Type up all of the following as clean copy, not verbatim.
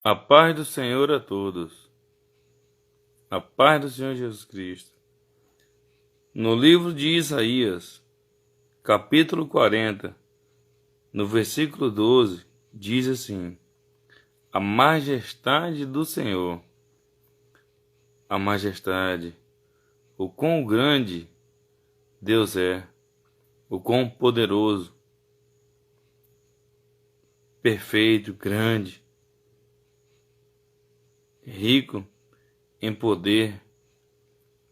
A paz do Senhor a todos. A paz do Senhor Jesus Cristo. No livro de Isaías, capítulo 40, no versículo 12, diz assim: A majestade do Senhor, a majestade, o quão grande Deus é, o quão poderoso, perfeito, grande, rico em poder,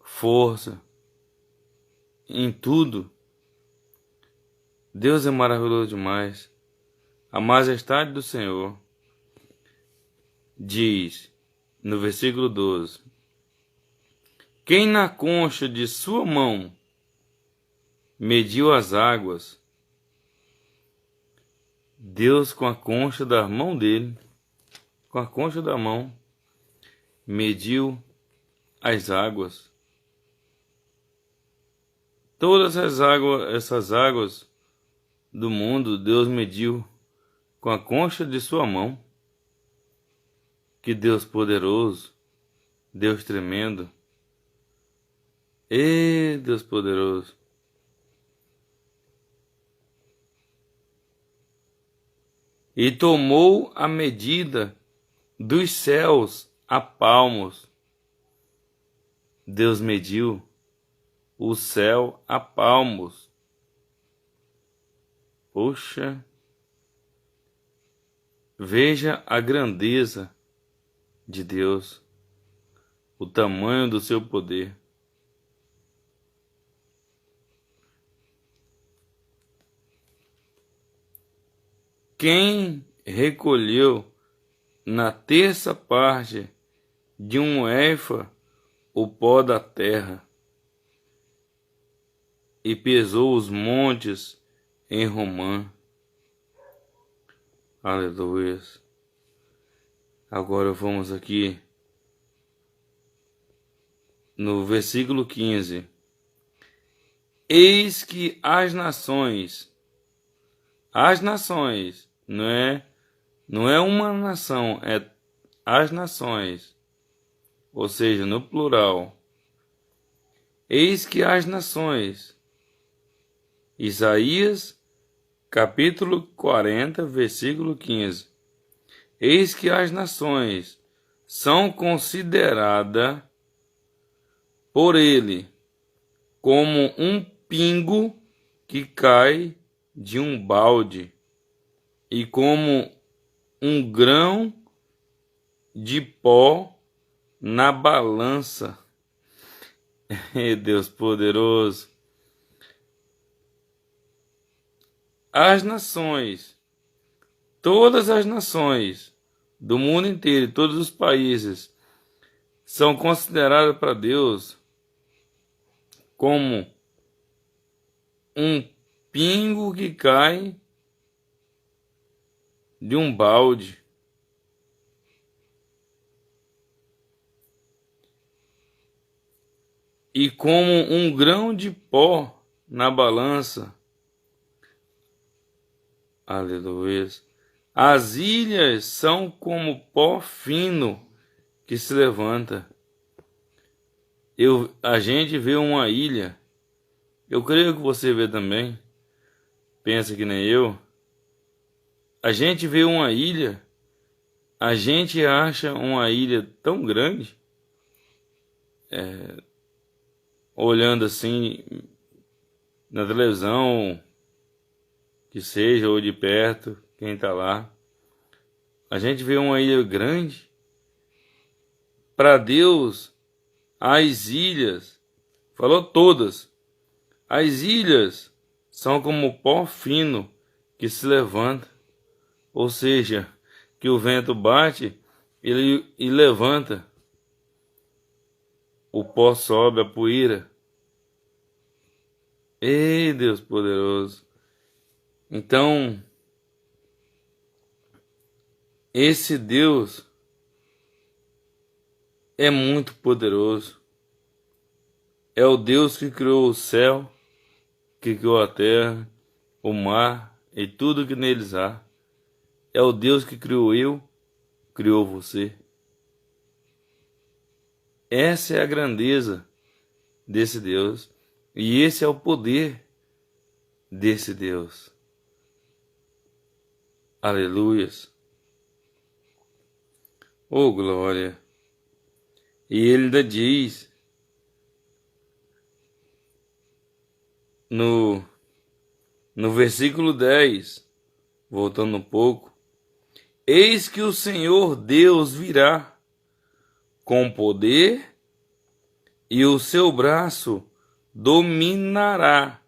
força, em tudo. Deus é maravilhoso demais. A majestade do Senhor diz no versículo 12: Quem na concha de sua mão mediu as águas, Deus com a concha da mão dele, com a concha da mão, mediu as águas. Todas essas águas do mundo, Deus mediu com a concha de sua mão. Que Deus poderoso, Deus tremendo. Deus poderoso. E tomou a medida dos céus a palmos. Deus mediu o céu a palmos. Poxa, veja a grandeza de Deus, o tamanho do seu poder. Quem recolheu na terça parte de um éfa o pó da terra e pesou os montes em romã? Aleluia. Agora vamos aqui no versículo 15. Eis que as nações, não é uma nação, é as nações, ou seja, no plural. Eis que as nações, Isaías, capítulo 40, versículo 15. Eis que as nações são consideradas por ele como um pingo que cai de um balde e como um grão de pó na balança. Deus poderoso. As nações, todas as nações do mundo inteiro, todos os países, são consideradas para Deus como um pingo que cai de um balde. E como um grão de pó na balança. Aleluia. As ilhas são como pó fino que se levanta. A gente vê uma ilha. Eu creio que você vê também. Pensa que nem eu. A gente vê uma ilha. A gente acha uma ilha tão grande. Olhando assim na televisão, que seja, ou de perto, quem tá lá. A gente vê uma ilha grande. Para Deus, as ilhas, falou todas, as ilhas são como pó fino que se levanta. Ou seja, que o vento bate e levanta. O pó sobe, a poeira. Ei, Deus poderoso. Então, esse Deus é muito poderoso. É o Deus que criou o céu, que criou a terra, o mar e tudo que neles há. É o Deus que criou eu, criou você. Essa é a grandeza desse Deus. E esse é o poder desse Deus. Aleluias. Oh, glória. E ele ainda diz no versículo 10, voltando um pouco: eis que o Senhor Deus virá com poder e o seu braço dominará.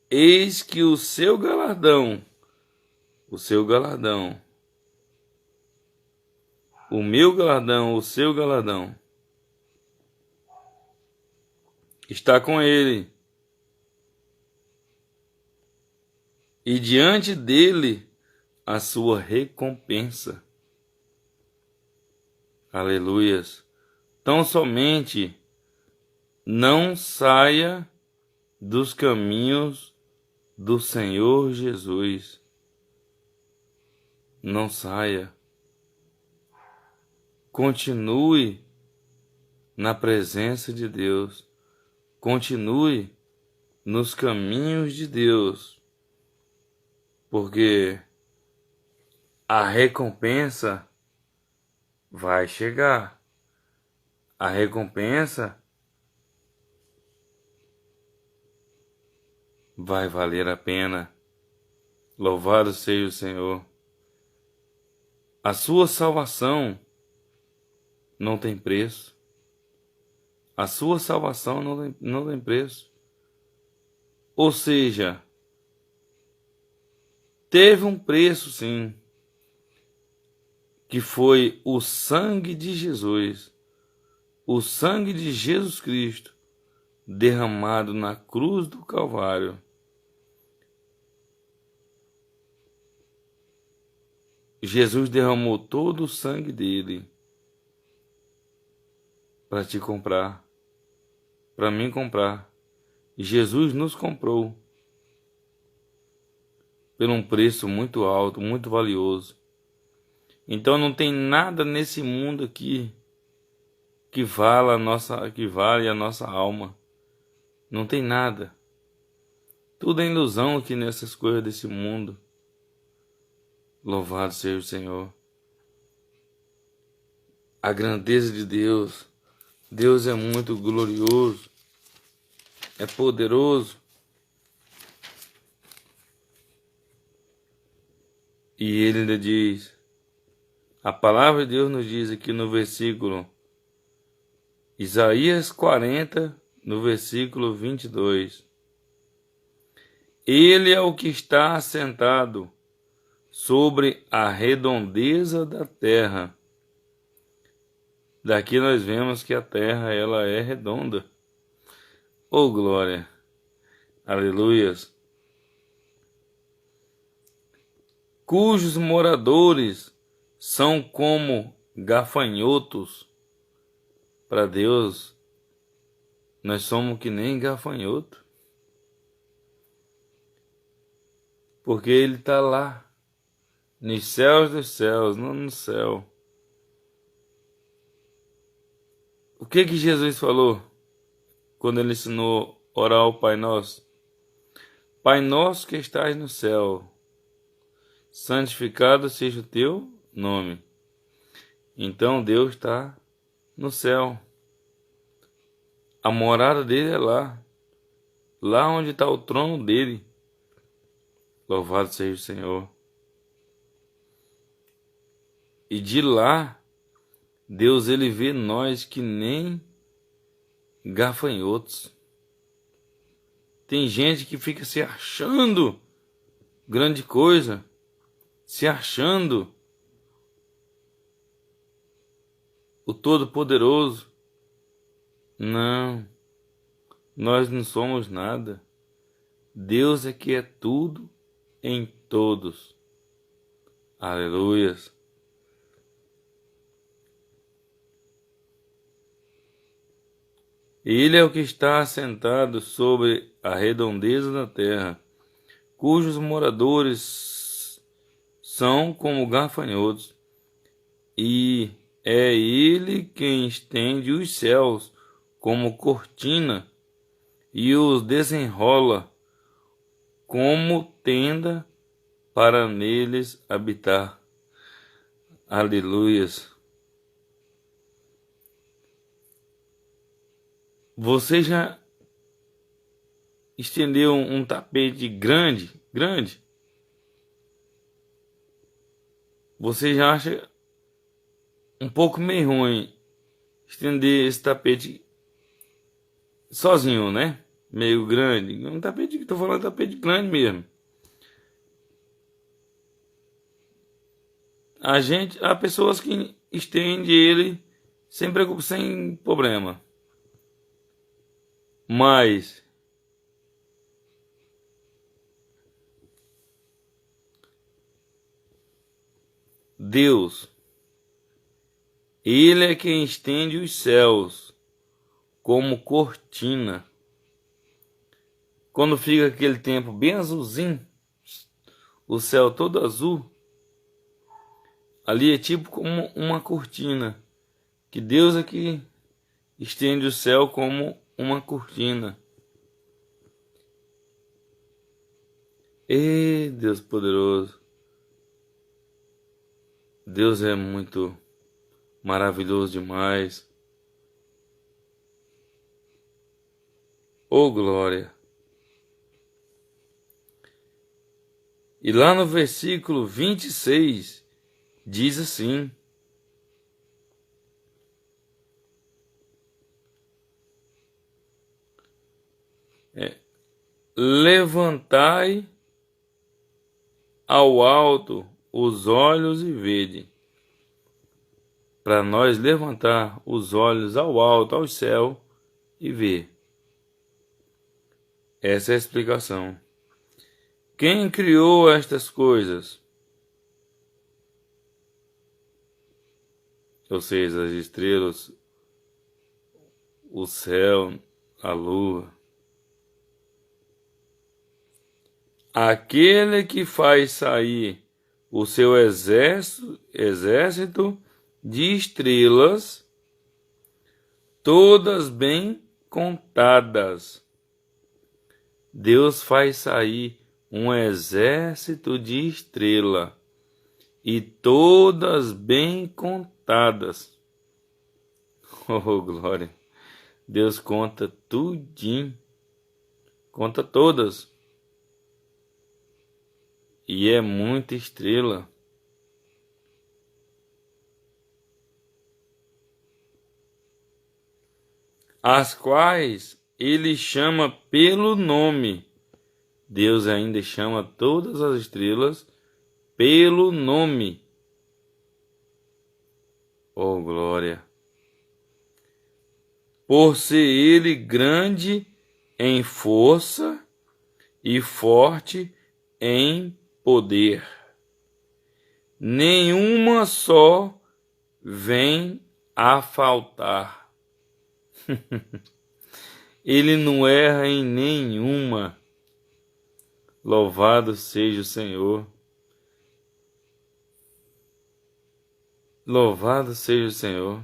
Eis que o seu galardão, o meu galardão, o seu galardão, está com ele. E diante dele a sua recompensa. Aleluias. Tão somente não saia dos caminhos do Senhor Jesus. Não saia. Continue na presença de Deus. Continue nos caminhos de Deus. Porque a recompensa vai chegar. A recompensa vai valer a pena. Louvado seja o Senhor. A sua salvação não tem preço. A sua salvação não tem preço. Ou seja, teve um preço, sim, que foi o sangue de Jesus, o sangue de Jesus Cristo, derramado na cruz do Calvário. Jesus derramou todo o sangue dele para te comprar, para mim comprar. Jesus nos comprou por um preço muito alto, muito valioso. Então não tem nada nesse mundo aqui que vale a nossa alma. Não tem nada. Tudo é ilusão aqui nessas coisas desse mundo. Louvado seja o Senhor. A grandeza de Deus. Deus é muito glorioso. É poderoso. E ele ainda diz, a palavra de Deus nos diz aqui no versículo Isaías 40, no versículo 22. Ele é o que está assentado sobre a redondeza da terra. Daqui nós vemos que a terra ela é redonda. Oh, glória! Aleluias! Cujos moradores são como gafanhotos. Para Deus, nós somos que nem gafanhoto. Porque Ele está lá, nos céus dos céus, não no céu. O que Jesus falou quando Ele ensinou a orar ao Pai Nosso? Pai nosso que estás no céu, santificado seja o teu nome. Então Deus está no céu. A morada dele é lá. Lá onde está o trono dele. Louvado seja o Senhor. E de lá, Deus ele vê nós que nem gafanhotos. Tem gente que fica se achando grande coisa. Se achando o Todo-Poderoso. Não, nós não somos nada. Deus é que é tudo em todos. Aleluias. Ele é o que está assentado sobre a redondeza da terra, cujos moradores são como gafanhotos. e é ele quem estende os céus como cortina e os desenrola como tenda para neles habitar. Aleluias. Você já estendeu um tapete grande? Você já acha um pouco meio ruim estender esse tapete sozinho, né? Meio grande. Um tapete que tô falando de tapete grande mesmo. Há pessoas que estendem ele sem problema. Mas Deus, ele é quem estende os céus como cortina. Quando fica aquele tempo bem azulzinho, o céu todo azul, ali é tipo como uma cortina, que Deus é que estende o céu como uma cortina. E Deus poderoso, Deus é muito maravilhoso demais. Oh glória! E lá no versículo 26 diz assim: levantai ao alto os olhos e vede. Para nós levantar os olhos ao alto, ao céu e ver. Essa é a explicação. Quem criou estas coisas? Ou seja, as estrelas, o céu, a lua. Aquele que faz sair o seu exército de estrelas, todas bem contadas. Deus faz sair um exército de estrela e todas bem contadas. Oh, glória! Deus conta tudinho, conta todas. E é muita estrela. As quais ele chama pelo nome. Deus ainda chama todas as estrelas pelo nome. Oh, glória! Por ser ele grande em força e forte em poder. Nenhuma só vem a faltar. Ele não erra em nenhuma. Louvado seja o Senhor. Louvado seja o Senhor.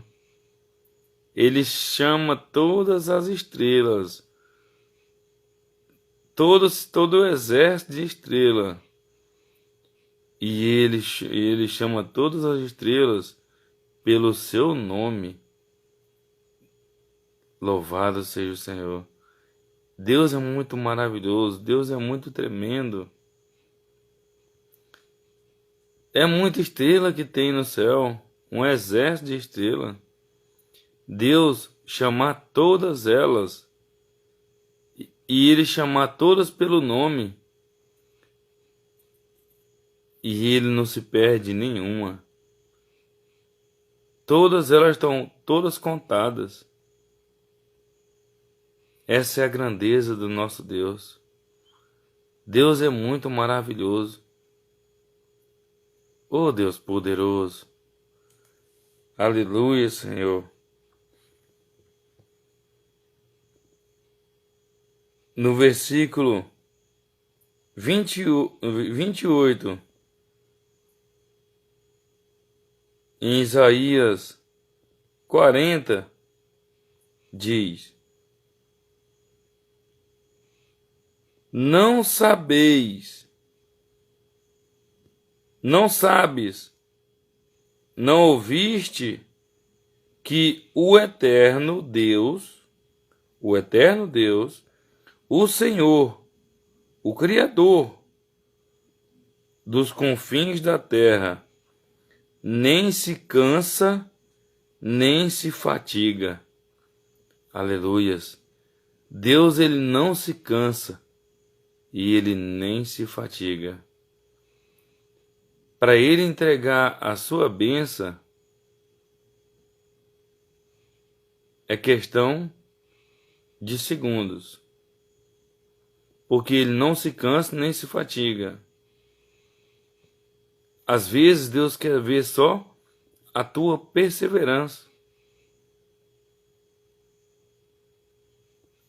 Ele chama todas as estrelas. Todo o exército de estrela. E ele chama todas as estrelas pelo seu nome. Louvado seja o Senhor. Deus é muito maravilhoso. Deus é muito tremendo. É muita estrela que tem no céu. Um exército de estrela. Deus chamar todas elas. E ele chamar todas pelo nome. E ele não se perde nenhuma. Todas elas estão todas contadas. Essa é a grandeza do nosso Deus. Deus é muito maravilhoso. Oh Deus poderoso. Aleluia, Senhor. No versículo 28 Em Isaías 40 diz: Não sabeis, não sabes, não ouviste que o eterno Deus, o Senhor, o Criador dos confins da terra, nem se cansa, nem se fatiga. Aleluias. Deus, ele não se cansa e ele nem se fatiga. Para ele entregar a sua bênção, é questão de segundos, porque ele não se cansa nem se fatiga. Às vezes Deus quer ver só a tua perseverança.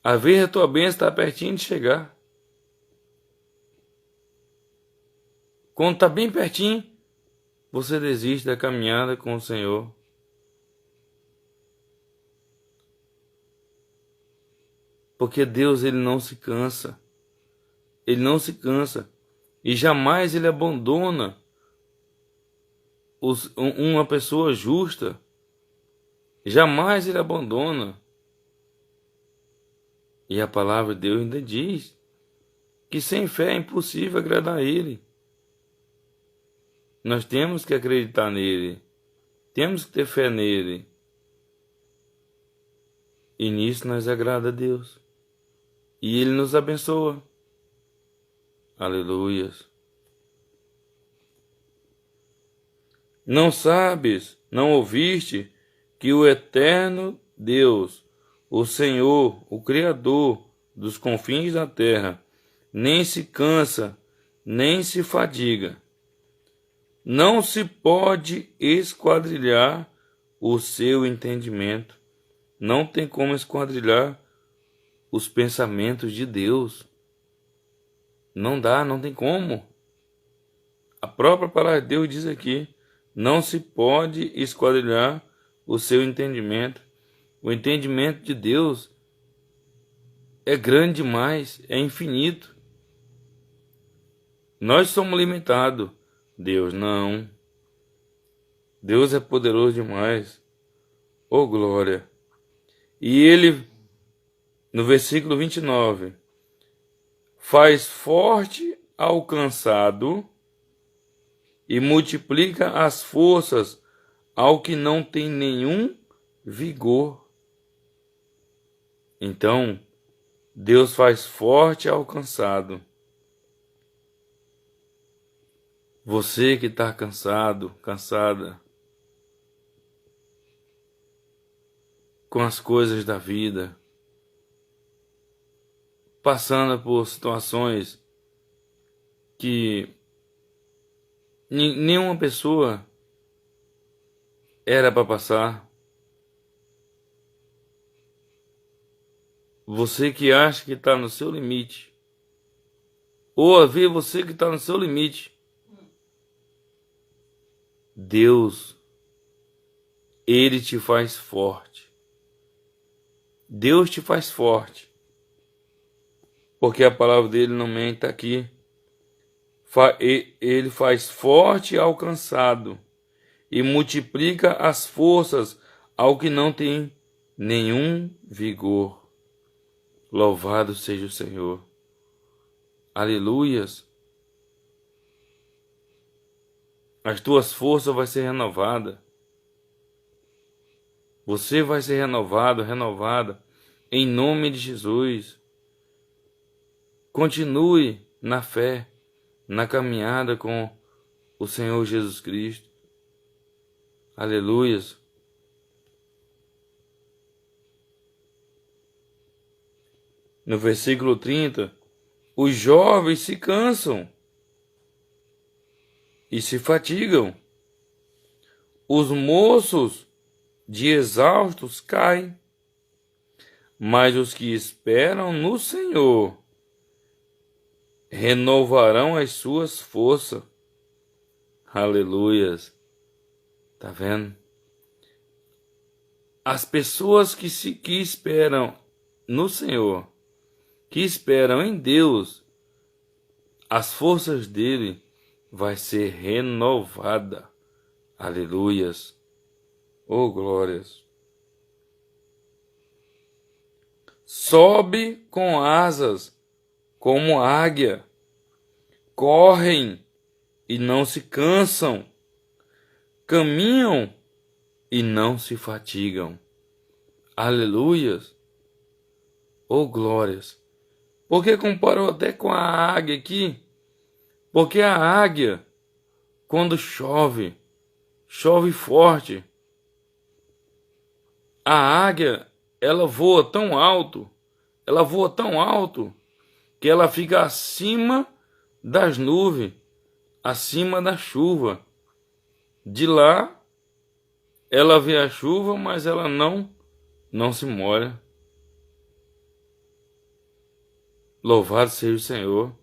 Às vezes a tua bênção está pertinho de chegar. Quando está bem pertinho, você desiste da caminhada com o Senhor. Porque Deus, ele não se cansa. Ele não se cansa. E jamais ele abandona uma pessoa justa. Jamais ele abandona. E a palavra de Deus ainda diz que sem fé é impossível agradar a ele. Nós temos que acreditar nele. Temos que ter fé nele. E nisso nós agrada a Deus. E ele nos abençoa. Aleluias. Não sabes, não ouviste que o eterno Deus, o Senhor, o Criador dos confins da terra, nem se cansa, nem se fadiga. Não se pode esquadrilhar o seu entendimento. Não tem como esquadrilhar os pensamentos de Deus. Não dá, não tem como. A própria palavra de Deus diz aqui: não se pode esquadrilhar o seu entendimento. O entendimento de Deus é grande demais, é infinito. Nós somos limitados. Deus não. Deus é poderoso demais. Oh, glória. E ele, no versículo 29, faz forte ao cansado e multiplica as forças ao que não tem nenhum vigor. Então, Deus faz forte ao cansado. Você que está cansado, cansada com as coisas da vida, passando por situações que nenhuma pessoa era para passar. Você que acha que está no seu limite, ou a ver você que está no seu limite, Deus, ele te faz forte. Deus te faz forte. Porque a palavra dele não mente, está aqui. Ele faz forte ao cansado e multiplica as forças ao que não tem nenhum vigor. Louvado seja o Senhor. Aleluias. As tuas forças vão ser renovadas. Você vai ser renovado, renovada, em nome de Jesus. Continue na fé, na caminhada com o Senhor Jesus Cristo. Aleluias. No versículo 30, os jovens se cansam e se fatigam. Os moços de exaustos caem, mas os que esperam no Senhor renovarão as suas forças. Aleluias. Tá vendo? As pessoas que esperam no Senhor, que esperam em Deus, as forças dele vai ser renovada. Aleluias. Oh, glórias. Sobe com asas como águia. Correm e não se cansam. Caminham e não se fatigam. Aleluias. Oh, glórias. Porque comparou até com a águia aqui? Porque a águia, quando chove, chove forte. A águia, ela voa tão alto, que ela fica acima das nuvens, acima da chuva. De lá, ela vê a chuva, mas ela não se molha. Louvado seja o Senhor.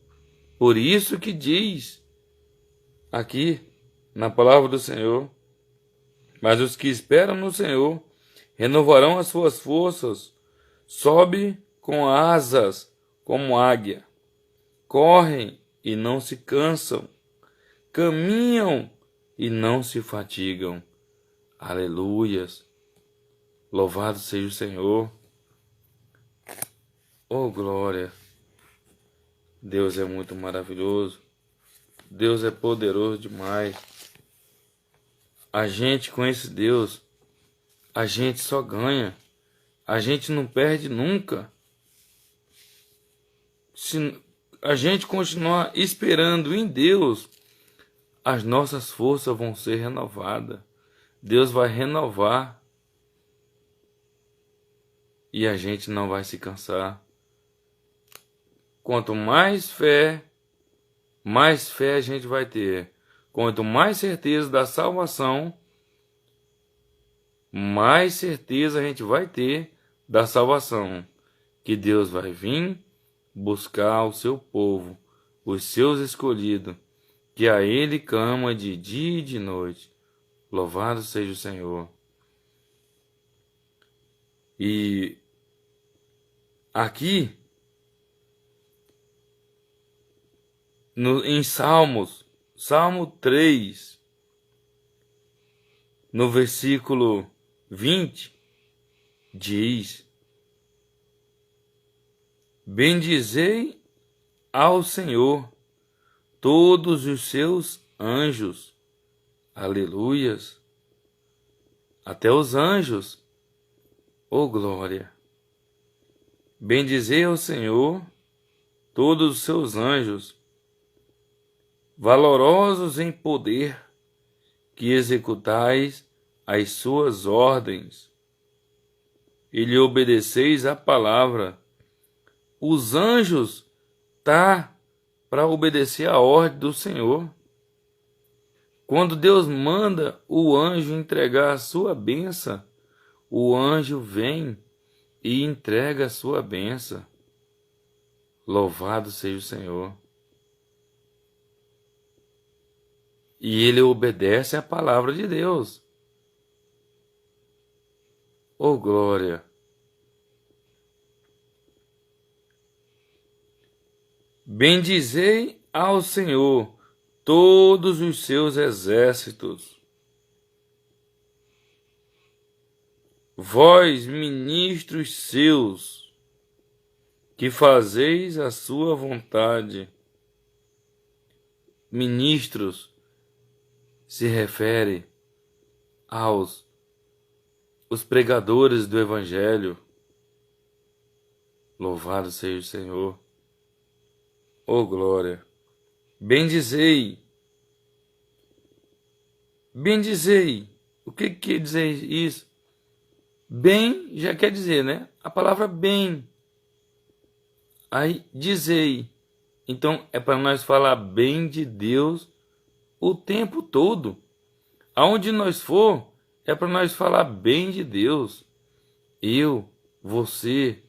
Por isso que diz aqui na palavra do Senhor: mas os que esperam no Senhor renovarão as suas forças, sobe com asas como águia, correm e não se cansam, caminham e não se fatigam. Aleluias. Louvado seja o Senhor. Oh, glória. Deus é muito maravilhoso. Deus é poderoso demais. A gente com esse Deus, a gente só ganha. A gente não perde nunca. Se a gente continuar esperando em Deus, as nossas forças vão ser renovadas. Deus vai renovar. E a gente não vai se cansar. Quanto mais fé a gente vai ter. Quanto mais certeza da salvação, mais certeza a gente vai ter da salvação. Que Deus vai vir buscar o seu povo, os seus escolhidos, que a Ele clama de dia e de noite. Louvado seja o Senhor. E aqui, em Salmos, Salmo 3, no versículo 20, diz: bendizei ao Senhor todos os seus anjos. Aleluias. Até os anjos. Oh, glória. Bendizei ao Senhor todos os seus anjos, valorosos em poder, que executais as suas ordens e lhe obedeceis a palavra. Os anjos tá para obedecer a ordem do Senhor. Quando Deus manda o anjo entregar a sua bênção, o anjo vem e entrega a sua bênção. Louvado seja o Senhor. E ele obedece à palavra de Deus. Oh, glória! Bendizei ao Senhor todos os seus exércitos. Vós, ministros seus, que fazeis a sua vontade. Ministros se refere aos os pregadores do Evangelho. Louvado seja o Senhor. Oh, glória! Bendizei. Bendizei. O que quer dizer isso? Bem já quer dizer, né? A palavra bem. Aí, dizei. Então, é para nós falar bem de Deus o tempo todo. Aonde nós for, é para nós falar bem de Deus. Eu, você,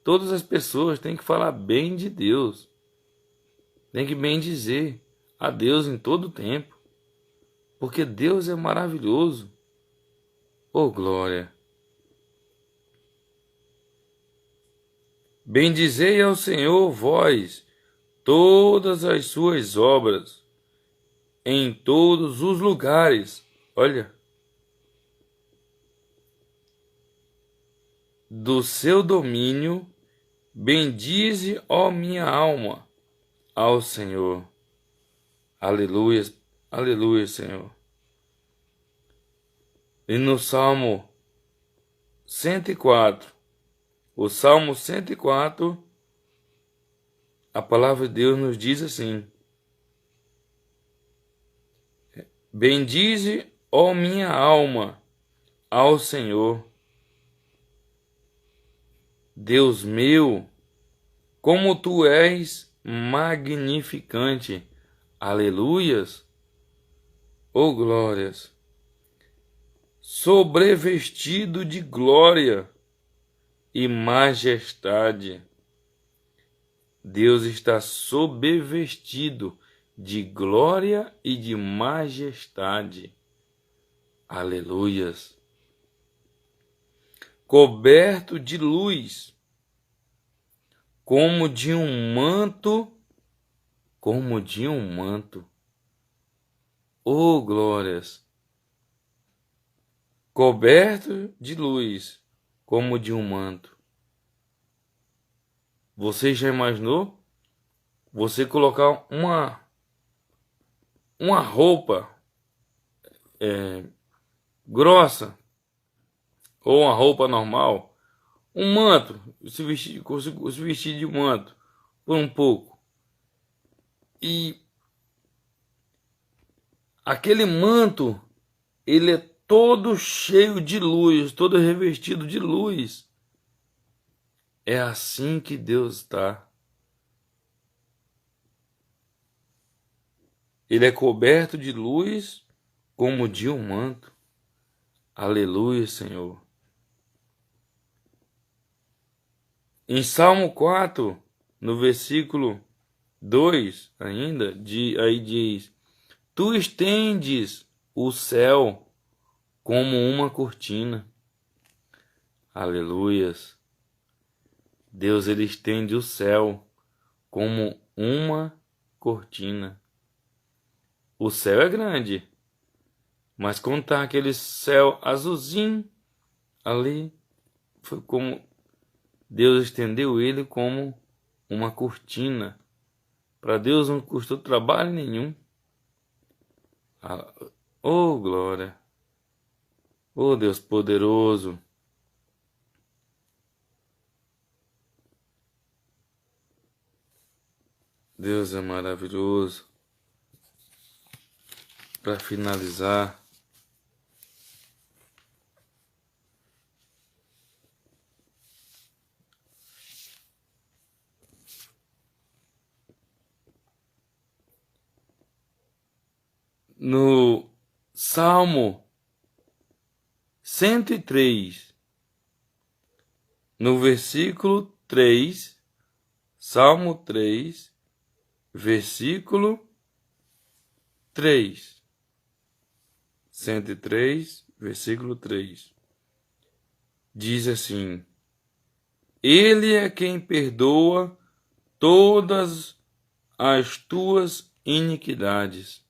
todas as pessoas têm que falar bem de Deus. Tem que bem dizer a Deus em todo tempo. porque Deus é maravilhoso. Oh, glória! Bendizei ao Senhor, vós, todas as suas obras, em todos os lugares. Olha, do seu domínio, bendize, ó minha alma, ao Senhor. Aleluia, aleluia, Senhor. E no Salmo 104, o Salmo 104, a palavra de Deus nos diz assim: bendize, ó minha alma, ao Senhor. Deus meu, como tu és magnificante. Aleluias. Oh, glórias. Sobrevestido de glória e majestade. Deus está sobrevestido de glória e de majestade. Aleluias. Coberto de luz, como de um manto, como de um manto. Oh, glórias! Coberto de luz, como de um manto. Você já imaginou? Você colocar uma roupa grossa, ou uma roupa normal, um manto, se vestir de manto por um pouco. E aquele manto, ele é todo cheio de luz, todo revestido de luz. É assim que Deus está. Ele é coberto de luz como de um manto. Aleluia, Senhor. Em Salmo 4, no versículo 2 ainda, aí diz: tu estendes o céu como uma cortina. Aleluias. Deus, ele estende o céu como uma cortina. O céu é grande, mas quando tá aquele céu azulzinho ali, foi como Deus estendeu ele como uma cortina. Para Deus não custou trabalho nenhum. Oh, glória! Oh, Deus poderoso! Deus é maravilhoso. Para finalizar, no Salmo 103, no versículo 3, Salmo 3, versículo 3. 103, versículo 3. Diz assim: ele é quem perdoa todas as tuas iniquidades.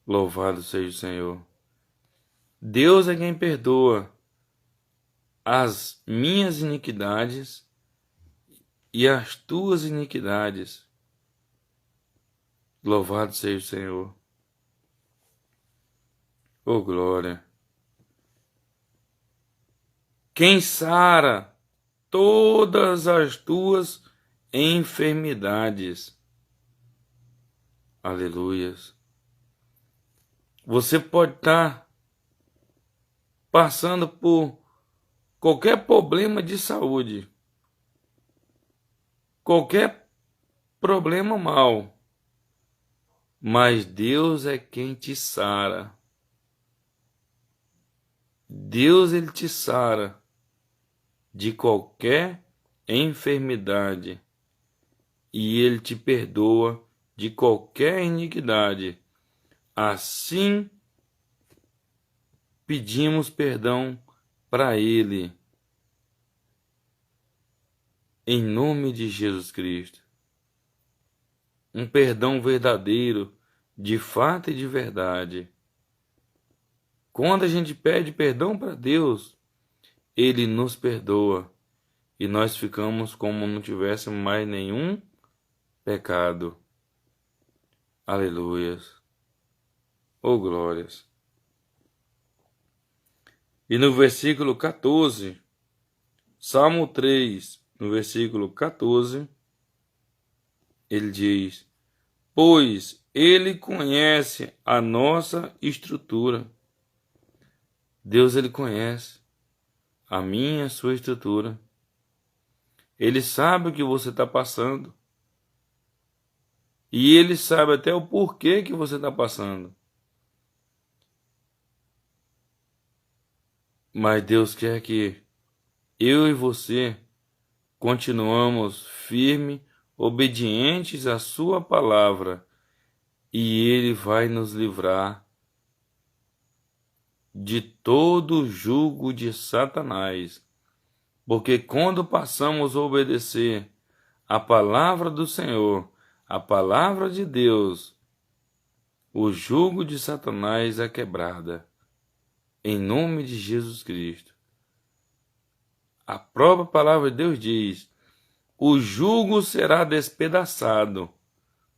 Louvado seja o Senhor. Deus é quem perdoa as minhas iniquidades e as tuas iniquidades. Louvado seja o Senhor. Oh, glória. Quem sara todas as tuas enfermidades. Aleluias. Você pode estar passando por qualquer problema de saúde, qualquer problema mal, mas Deus é quem te sara. Deus, ele te sara de qualquer enfermidade e ele te perdoa de qualquer iniquidade. assim pedimos perdão para Ele, em nome de Jesus Cristo. Um perdão verdadeiro, de fato e de verdade. Quando a gente pede perdão para Deus, Ele nos perdoa e nós ficamos como não tivéssemos mais nenhum pecado. Aleluias. Oh, glórias. E no versículo 14, Salmo 3, no versículo 14, ele diz: pois Ele conhece a nossa estrutura. Deus, Ele conhece a minha e a sua estrutura. Ele sabe o que você está passando. E Ele sabe até o porquê que você está passando. Mas Deus quer que eu e você continuamos firmes, obedientes à sua palavra, e Ele vai nos livrar de todo o jugo de Satanás. Porque quando passamos a obedecer a palavra do Senhor, a palavra de Deus, o jugo de Satanás é quebrada. Em nome de Jesus Cristo. A própria palavra de Deus diz: o jugo será despedaçado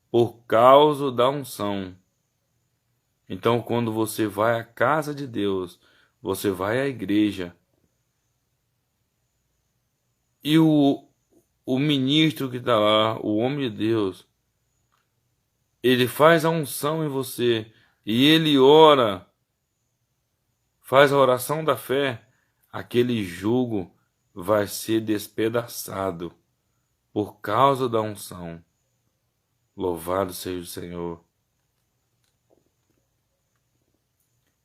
por causa da unção. Então, quando você vai à casa de Deus, você vai à igreja, e o ministro que está lá, o homem de Deus, ele faz a unção em você, e ele ora, faz a oração da fé, aquele jugo vai ser despedaçado por causa da unção. Louvado seja o Senhor.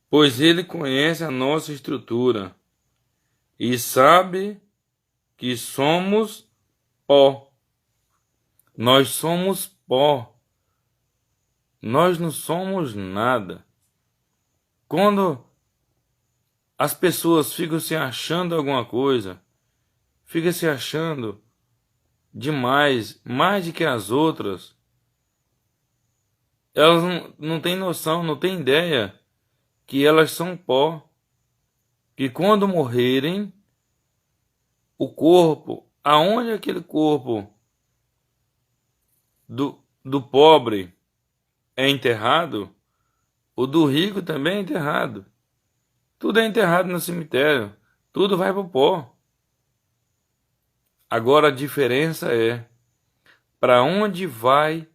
Pois Ele conhece a nossa estrutura e sabe que somos pó. Nós somos pó. Nós não somos nada. Quando as pessoas ficam se achando alguma coisa, ficam se achando demais, mais do que as outras, elas não têm noção, não têm ideia que elas são pó, que quando morrerem, o corpo, aonde aquele corpo do pobre é enterrado, o do rico também é enterrado. Tudo é enterrado no cemitério, tudo vai para o pó. Agora a diferença é para onde vai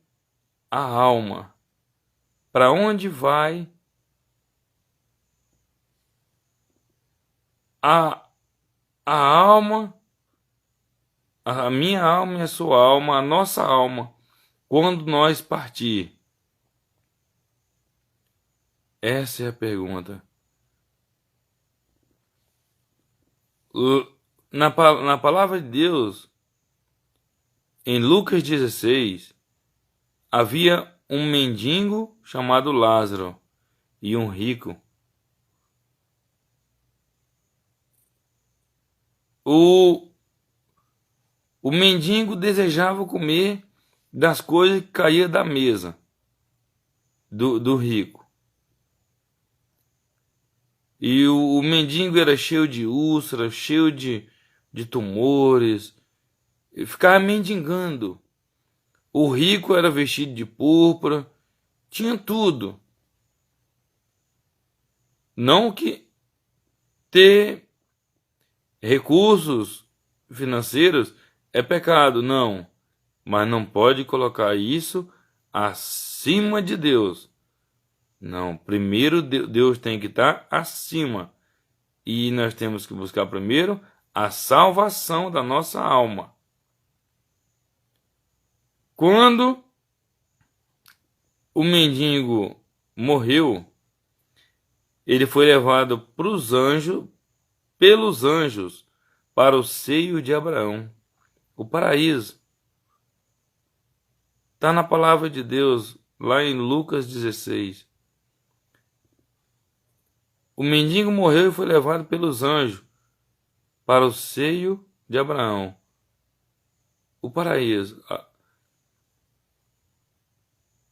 a alma, para onde vai a alma, a minha alma e a sua alma, a nossa alma, quando nós partir? Essa é a pergunta. Na palavra de Deus, em Lucas 16, havia um mendigo chamado Lázaro e um rico. O mendigo desejava comer das coisas que caíam da mesa do rico. E o mendigo era cheio de úlceras, cheio de tumores, e ficava mendigando. O rico era vestido de púrpura, tinha tudo. Não que ter recursos financeiros é pecado, não. Mas não pode colocar isso acima de Deus. Não, primeiro Deus tem que estar acima. E nós temos que buscar primeiro a salvação da nossa alma. Quando o mendigo morreu, ele foi levado pelos anjos, para o seio de Abraão, o paraíso. Está na palavra de Deus, lá em Lucas 16. O mendigo morreu e foi levado pelos anjos para o seio de Abraão, o paraíso.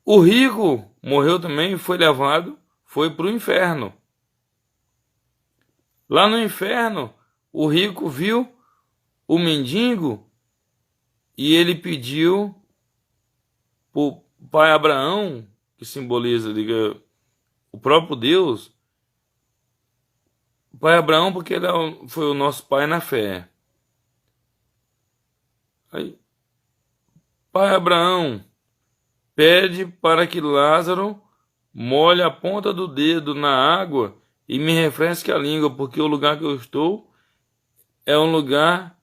O rico morreu também e foi para o inferno. Lá no inferno, o rico viu o mendigo e ele pediu para o pai Abraão, que simboliza, diga, o próprio Deus, o pai Abraão, porque ele foi o nosso pai na fé. Aí, pai Abraão pede para que Lázaro molhe a ponta do dedo na água e me refresque a língua, porque o lugar que eu estou é um lugar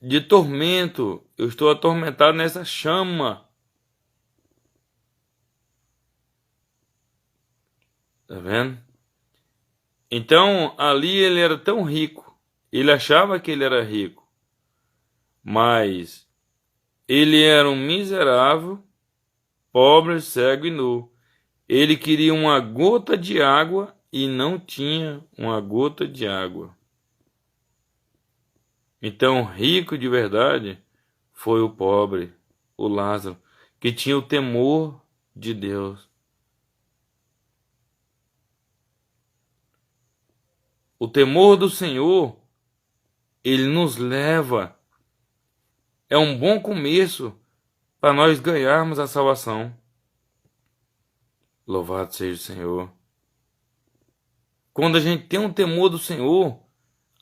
de tormento. Eu estou atormentado nessa chama. Tá vendo? Então, ali ele era tão rico. Ele achava que ele era rico. Mas ele era um miserável, pobre, cego e nu. Ele queria uma gota de água e não tinha uma gota de água. Então, rico de verdade foi o pobre, o Lázaro, que tinha o temor de Deus. O temor do Senhor, ele nos leva, é um bom começo para nós ganharmos a salvação. Louvado seja o Senhor. Quando a gente tem um temor do Senhor,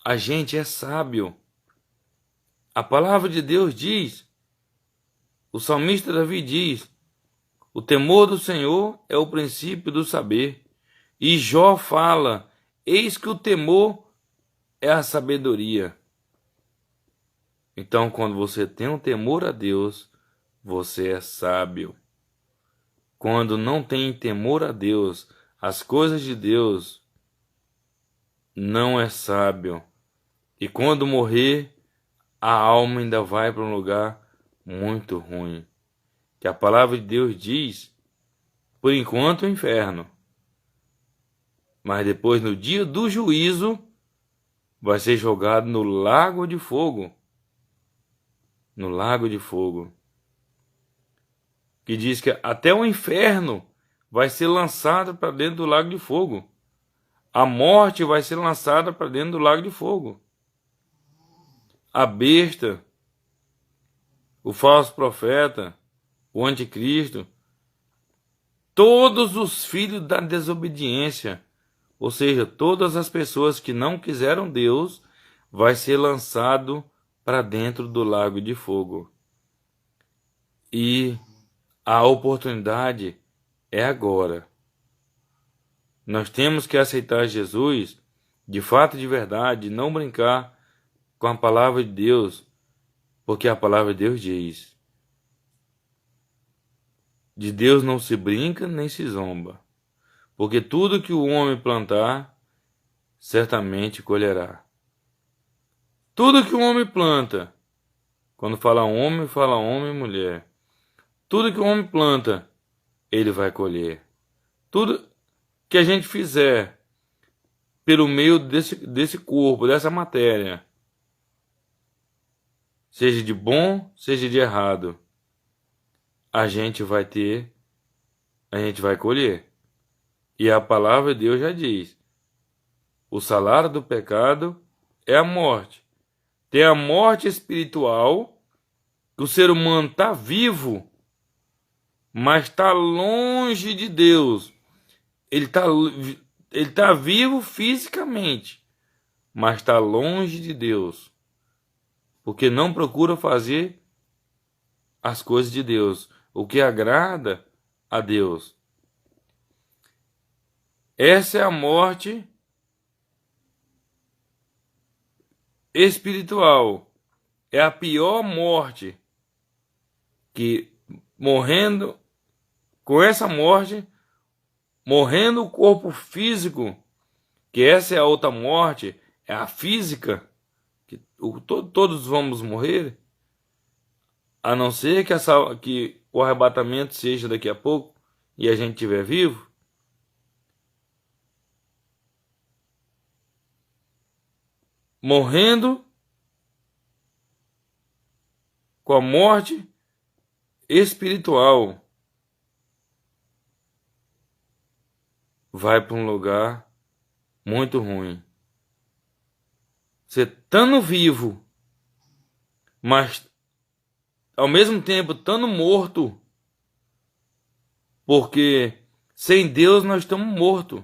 a gente é sábio. A palavra de Deus diz, o salmista Davi diz, o temor do Senhor é o princípio do saber. E Jó fala, eis que o temor é a sabedoria. Então, quando você tem um temor a Deus, você é sábio. Quando não tem temor a Deus, as coisas de Deus, não é sábio. E quando morrer, a alma ainda vai para um lugar muito ruim. Que a palavra de Deus diz, por enquanto, o inferno. Mas depois, no dia do juízo, vai ser jogado no lago de fogo. No lago de fogo. Que diz que até o inferno vai ser lançado para dentro do lago de fogo. A morte vai ser lançada para dentro do lago de fogo. A besta, o falso profeta, o anticristo, todos os filhos da desobediência, ou seja, todas as pessoas que não quiseram Deus, vai ser lançado para dentro do lago de fogo. E a oportunidade é agora. Nós temos que aceitar Jesus, de fato e de verdade, não brincar com a palavra de Deus, porque a palavra de Deus diz, de Deus não se brinca nem se zomba, porque tudo que o homem plantar, certamente colherá. Tudo que o homem planta, quando fala homem e mulher, tudo que o homem planta, ele vai colher. Tudo que a gente fizer pelo meio desse corpo, dessa matéria, seja de bom, seja de errado, a gente vai colher. E a palavra de Deus já diz, o salário do pecado é a morte. Tem a morte espiritual, que o ser humano está vivo, mas está longe de Deus. Ele tá vivo fisicamente, mas está longe de Deus, porque não procura fazer as coisas de Deus, o que agrada a Deus. Essa é a morte espiritual. É a pior morte, que morrendo com essa morte, morrendo o corpo físico, que essa é a outra morte, é a física, que todos vamos morrer, a não ser que o arrebatamento seja daqui a pouco e a gente estiver vivo. morrendo com a morte espiritual, vai para um lugar muito ruim. Você estando vivo, mas ao mesmo tempo estando morto, porque sem Deus nós estamos mortos.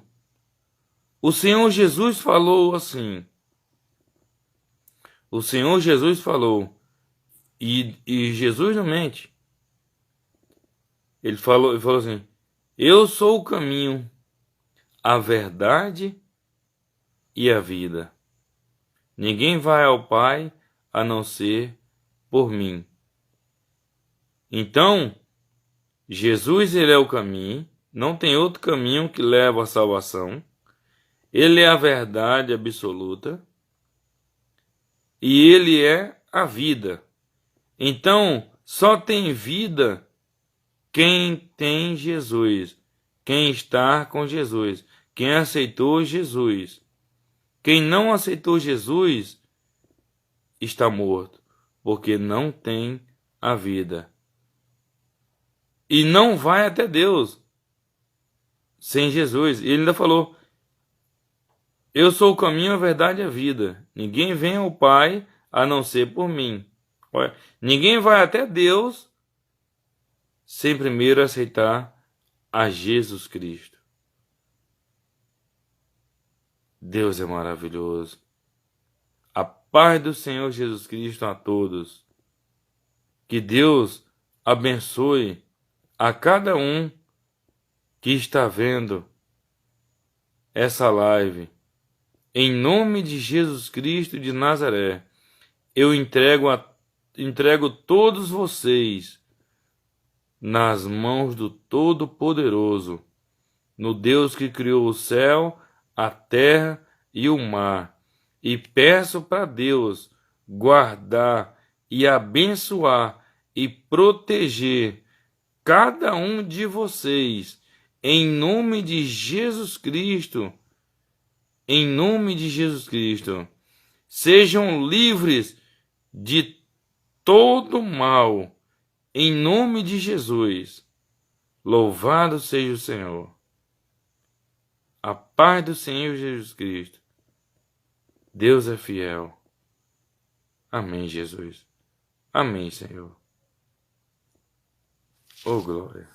O Senhor Jesus falou assim, o Senhor Jesus falou, e Jesus não mente. Ele falou assim, eu sou o caminho, a verdade e a vida. Ninguém vai ao Pai a não ser por mim. Então, Jesus, ele é o caminho, não tem outro caminho que leva à salvação. Ele é a verdade absoluta e ele é a vida. Então, só tem vida quem tem Jesus, quem está com Jesus, quem aceitou Jesus. Quem não aceitou Jesus está morto, porque não tem a vida. E não vai até Deus sem Jesus. Ele ainda falou, eu sou o caminho, a verdade e a vida. Ninguém vem ao Pai a não ser por mim. Olha, ninguém vai até Deus sem primeiro aceitar a Jesus Cristo. Deus é maravilhoso. A paz do Senhor Jesus Cristo a todos. Que Deus abençoe a cada um que está vendo essa live. Em nome de Jesus Cristo de Nazaré, eu entrego todos vocês nas mãos do Todo-Poderoso, no Deus que criou o céu, a terra e o mar. E peço para Deus guardar e abençoar e proteger cada um de vocês, em nome de Jesus Cristo. Em nome de Jesus Cristo, sejam livres de todo mal, em nome de Jesus. Louvado seja o Senhor. A paz do Senhor Jesus Cristo. Deus é fiel. Amém, Jesus. Amém, Senhor. Oh, glória.